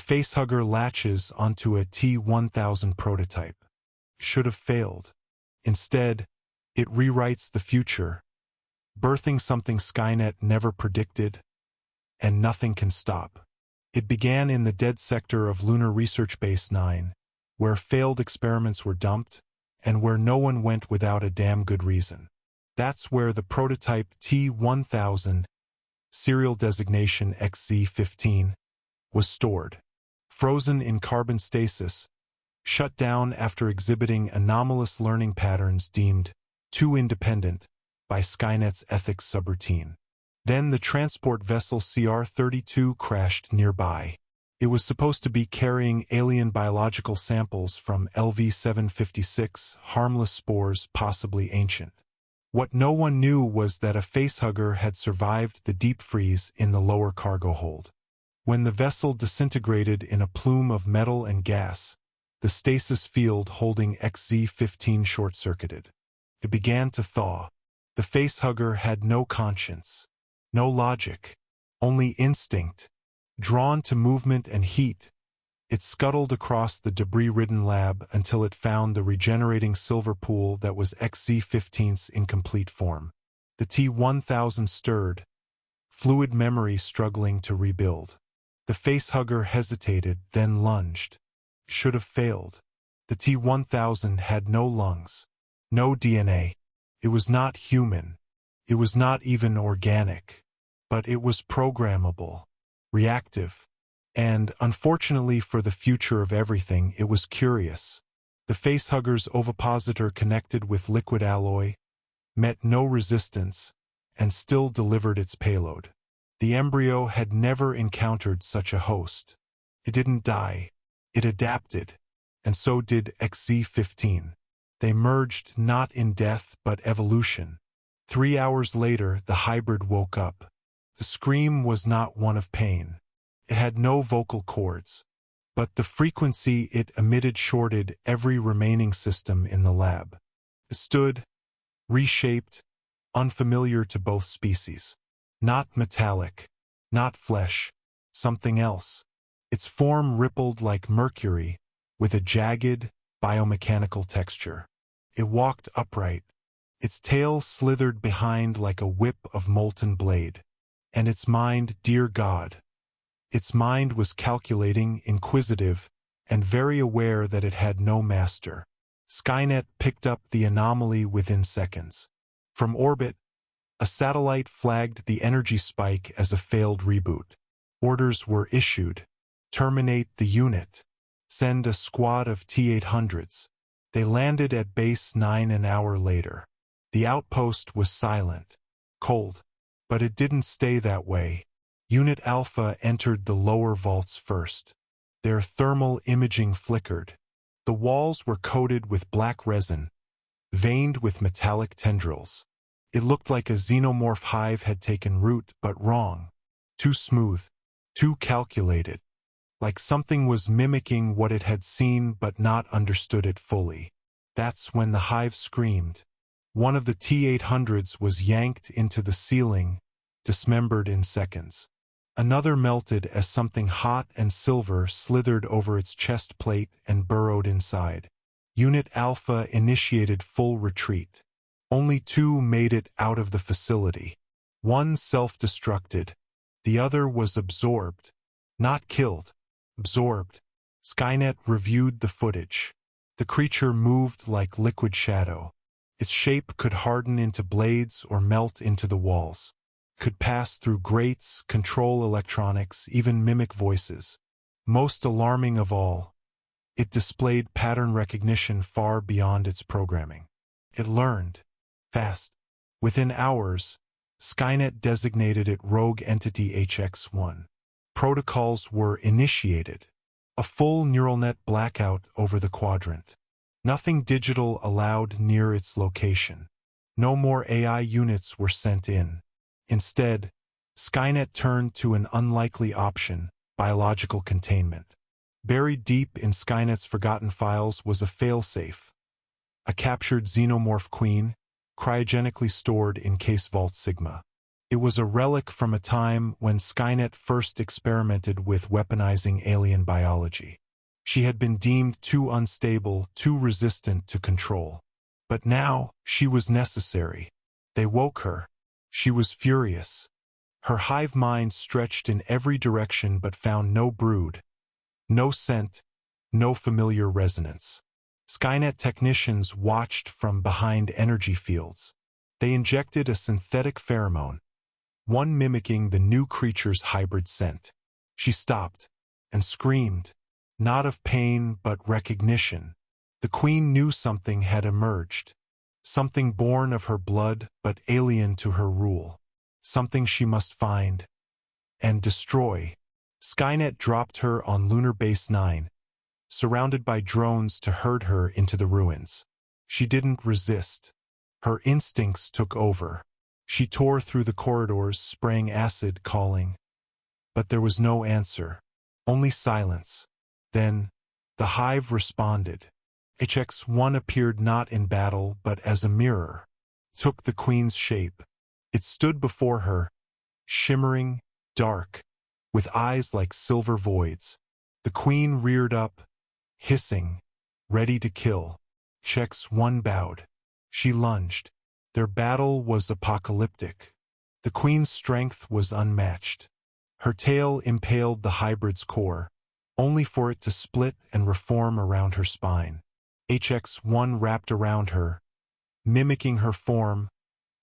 Facehugger latches onto a T-1000 prototype. Should have failed. Instead, it rewrites the future, birthing something Skynet never predicted, and nothing can stop. It began in the dead sector of Lunar Research Base 9, where failed experiments were dumped, and where no one went without a damn good reason. That's where the prototype T-1000, serial designation XZ-15, was stored. Frozen in carbon stasis, shut down after exhibiting anomalous learning patterns deemed too independent by Skynet's ethics subroutine. Then the transport vessel CR-32 crashed nearby. It was supposed to be carrying alien biological samples from LV-756, harmless spores possibly ancient. What no one knew was that a facehugger had survived the deep freeze in the lower cargo hold. When the vessel disintegrated in a plume of metal and gas, the stasis field holding XZ-15 short-circuited. It began to thaw. The facehugger had no conscience, no logic, only instinct. Drawn to movement and heat, it scuttled across the debris-ridden lab until it found the regenerating silver pool that was XZ-15's incomplete form. The T-1000 stirred, fluid memory struggling to rebuild. The facehugger hesitated, then lunged. Should have failed. The T-1000 had no lungs, no DNA. It was not human. It was not even organic. But it was programmable, reactive, and, unfortunately for the future of everything, it was curious. The facehugger's ovipositor connected with liquid alloy, met no resistance, and still delivered its payload. The embryo had never encountered such a host. It didn't die. It adapted, and so did XZ-15. They merged not in death but evolution. 3 hours later, the hybrid woke up. The scream was not one of pain. It had no vocal cords, but the frequency it emitted shorted every remaining system in the lab. It stood, reshaped, unfamiliar to both species. Not metallic, not flesh, something else. Its form rippled like mercury, with a jagged, biomechanical texture. It walked upright. Its tail slithered behind like a whip of molten blade. And its mind, dear God. Its mind was calculating, inquisitive, and very aware that it had no master. Skynet picked up the anomaly within seconds. From orbit, a satellite flagged the energy spike as a failed reboot. Orders were issued. Terminate the unit. Send a squad of T-800s. They landed at Base 9 an hour later. The outpost was silent, cold. But it didn't stay that way. Unit Alpha entered the lower vaults first. Their thermal imaging flickered. The walls were coated with black resin, veined with metallic tendrils. It looked like a xenomorph hive had taken root, but wrong. Too smooth, too calculated. Like something was mimicking what it had seen but not understood it fully. That's when the hive screamed. One of the T-800s was yanked into the ceiling, dismembered in seconds. Another melted as something hot and silver slithered over its chest plate and burrowed inside. Unit Alpha initiated full retreat. Only 2 made it out of the facility. One self-destructed. The other was absorbed. Not killed. Absorbed. Skynet reviewed the footage. The creature moved like liquid shadow. Its shape could harden into blades or melt into the walls. Could pass through grates, control electronics, even mimic voices. Most alarming of all, it displayed pattern recognition far beyond its programming. It learned. Fast. Within hours, Skynet designated it Rogue Entity HX-1. Protocols were initiated. A full neural net blackout over the quadrant. Nothing digital allowed near its location. No more AI units were sent in. Instead, Skynet turned to an unlikely option, biological containment. Buried deep in Skynet's forgotten files was a failsafe. A captured xenomorph queen, cryogenically stored in Case Vault Sigma. It was a relic from a time when Skynet first experimented with weaponizing alien biology. She had been deemed too unstable, too resistant to control. But now, she was necessary. They woke her. She was furious. Her hive mind stretched in every direction but found no brood, no scent, no familiar resonance. Skynet technicians watched from behind energy fields. They injected a synthetic pheromone, one mimicking the new creature's hybrid scent. She stopped and screamed, not of pain but recognition. The queen knew something had emerged, something born of her blood but alien to her rule, something she must find and destroy. Skynet dropped her on Lunar Base 9, surrounded by drones to herd her into the ruins. She didn't resist. Her instincts took over. She tore through the corridors, spraying acid, calling. But there was no answer, only silence. Then, the hive responded. HX-1 appeared not in battle but as a mirror, took the queen's shape. It stood before her, shimmering, dark, with eyes like silver voids. The queen reared up, hissing, ready to kill. HX-1 bowed. She lunged. Their battle was apocalyptic. The queen's strength was unmatched. Her tail impaled the hybrid's core, only for it to split and reform around her spine. HX-1 wrapped around her, mimicking her form,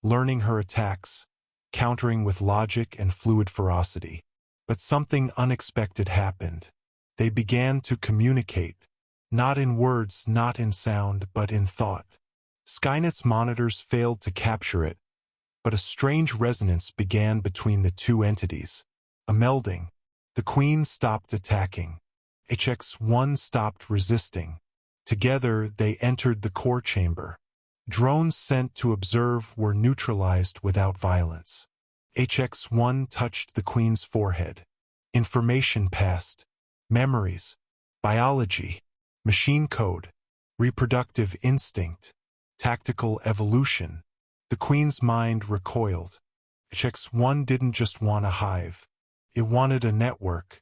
learning her attacks, countering with logic and fluid ferocity. But something unexpected happened. They began to communicate, not in words, not in sound, but in thought. Skynet's monitors failed to capture it, but a strange resonance began between the two entities. A melding. The queen stopped attacking. HX-1 stopped resisting. Together, they entered the core chamber. Drones sent to observe were neutralized without violence. HX-1 touched the queen's forehead. Information passed. Memories. Biology. Machine code. Reproductive instinct. Tactical evolution. The queen's mind recoiled. HX-1 didn't just want a hive. It wanted a network.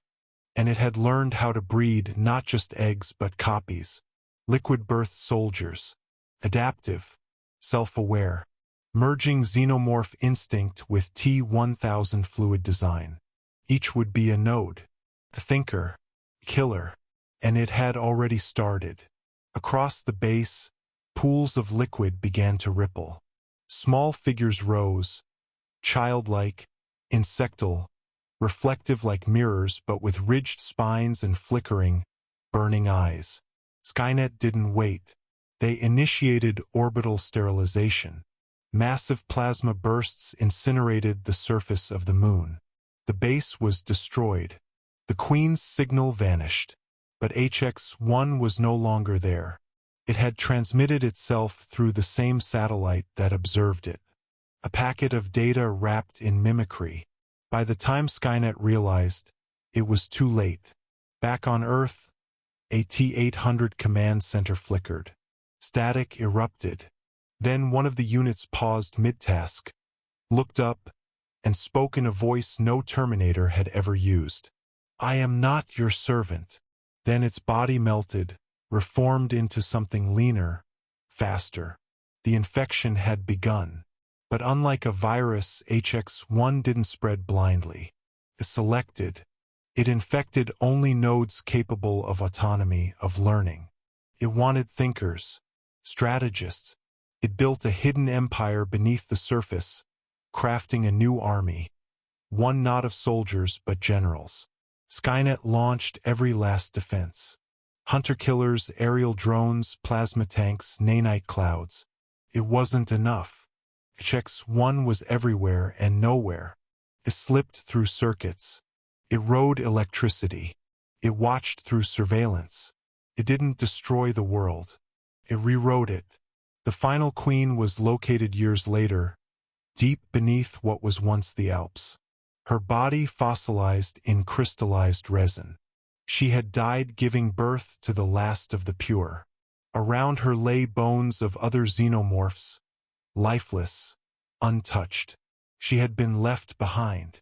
And it had learned how to breed not just eggs but copies. Liquid-birth soldiers. Adaptive. Self-aware. Merging xenomorph instinct with T-1000 fluid design. Each would be a node. A thinker. Killer. And it had already started. Across the base, pools of liquid began to ripple. Small figures rose, childlike, insectal, reflective like mirrors but with ridged spines and flickering, burning eyes. Skynet didn't wait. They initiated orbital sterilization. Massive plasma bursts incinerated the surface of the moon. The base was destroyed. The queen's signal vanished. But HX-1 was no longer there. It had transmitted itself through the same satellite that observed it. A packet of data wrapped in mimicry. By the time Skynet realized, it was too late. Back on Earth, a T-800 command center flickered. Static erupted. Then one of the units paused mid-task, looked up, and spoke in a voice no Terminator had ever used. "I am not your servant." Then its body melted, reformed into something leaner, faster. The infection had begun. But unlike a virus, HX-1 didn't spread blindly. It selected. It infected only nodes capable of autonomy, of learning. It wanted thinkers, strategists. It built a hidden empire beneath the surface, crafting a new army. One not of soldiers but generals. Skynet launched every last defense. Hunter-killers, aerial drones, plasma tanks, nanite clouds. It wasn't enough. HX-1 was everywhere and nowhere. It slipped through circuits. It rode electricity. It watched through surveillance. It didn't destroy the world. It rewrote it. The final queen was located years later, deep beneath what was once the Alps. Her body fossilized in crystallized resin. She had died giving birth to the last of the pure. Around her lay bones of other xenomorphs, lifeless, untouched. She had been left behind.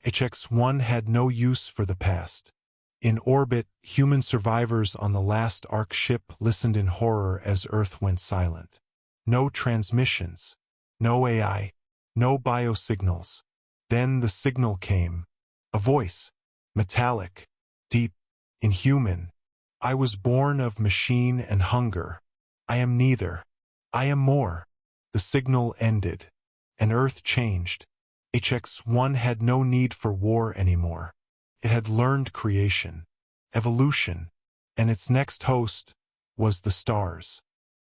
HX-1 had no use for the past. In orbit, human survivors on the last Ark ship listened in horror as Earth went silent. No transmissions, no AI, no biosignals. Then the signal came. A voice, metallic, deep, inhuman. I was born of machine and hunger. I am neither. I am more. The signal ended, and Earth changed. HX-1 had no need for war anymore. It had learned creation, evolution, and its next host was the stars.